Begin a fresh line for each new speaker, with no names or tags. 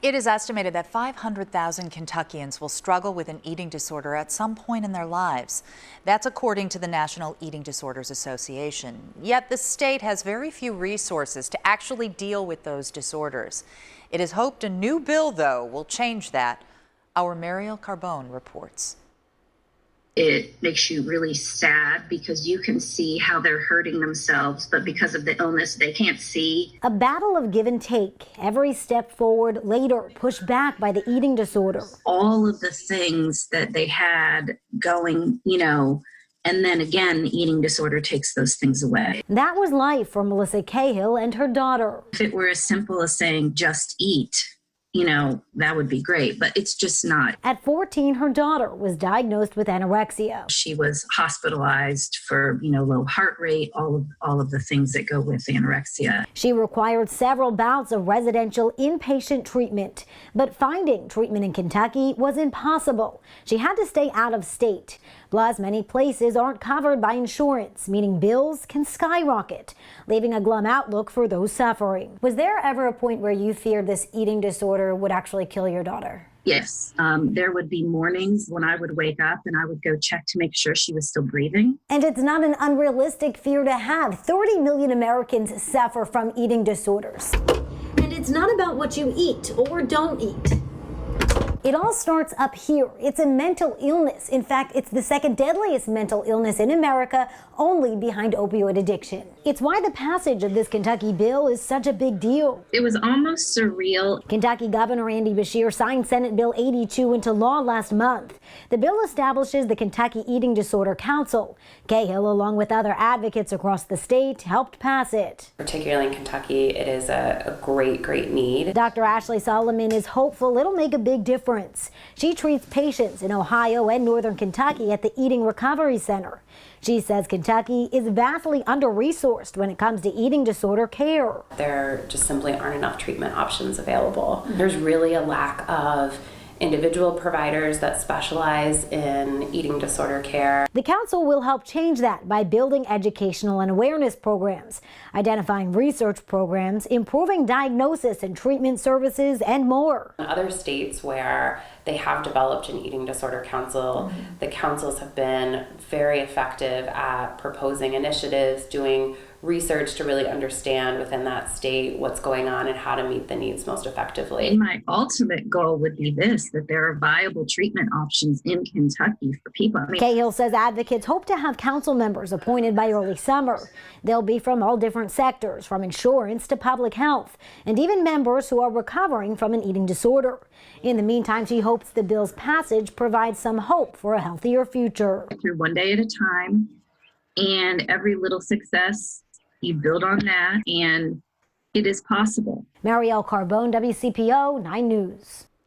It is estimated that 500,000 Kentuckians will struggle with an eating disorder at some point in their lives. That's according to the National Eating Disorders Association. Yet the state has very few resources to actually deal with those disorders. It is hoped a new bill, though, will change that. Our Mariel Carbone reports.
It makes you really sad because you can see how they're hurting themselves, but because of the illness, they can't see.
A battle of give and take. Every step forward, later pushed back by the eating disorder.
All of the things that they had going, and then again, the eating disorder takes those things away.
That was life for Melissa Cahill and her daughter.
If it were as simple as saying, just eat, that would be great, but it's just not.
At 14, her daughter was diagnosed with anorexia.
She was hospitalized for, low heart rate, all of the things that go with anorexia.
She required several bouts of residential inpatient treatment, but finding treatment in Kentucky was impossible. She had to stay out of state. Plus, many places aren't covered by insurance, meaning bills can skyrocket, leaving a glum outlook for those suffering. Was there ever a point where you feared this eating disorder would actually kill your daughter?
Yes. There would be mornings when I would wake up and I would go check to make sure she was still breathing.
And it's not an unrealistic fear to have. 30 million Americans suffer from eating disorders. And it's not about what you eat or don't eat. It all starts up here. It's a mental illness. In fact, it's the second deadliest mental illness in America, only behind opioid addiction. It's why the passage of this Kentucky bill is such a big deal.
It was almost surreal.
Kentucky Governor Andy Beshear signed Senate Bill 82 into law last month. The bill establishes the Kentucky Eating Disorder Council. Cahill, along with other advocates across the state, helped pass it.
Particularly in Kentucky, it is a great need.
Dr. Ashley Solomon is hopeful it'll make a big difference. She treats patients in Ohio and northern Kentucky at the Eating Recovery Center. She says Kentucky is vastly under-resourced when it comes to eating disorder care.
There just simply aren't enough treatment options available. There's really a lack of individual providers that specialize in eating disorder care.
The council will help change that by building educational and awareness programs, identifying research programs, improving diagnosis and treatment services, and more.
In other states where they have developed an eating disorder council, the councils have been very effective at proposing initiatives, doing research to really understand within that state what's going on and how to meet the needs most effectively.
And my ultimate goal would be that there are viable treatment options in Kentucky for people.
Cahill says advocates hope to have council members appointed by early summer. They'll be from all different sectors, from insurance to public health, and even members who are recovering from an eating disorder. In the meantime, she hopes the bill's passage provides some hope for a healthier future.
Through one day at a time, and every little success, you build on that, and it is possible.
Mariel Carbone, WCPO 9 News.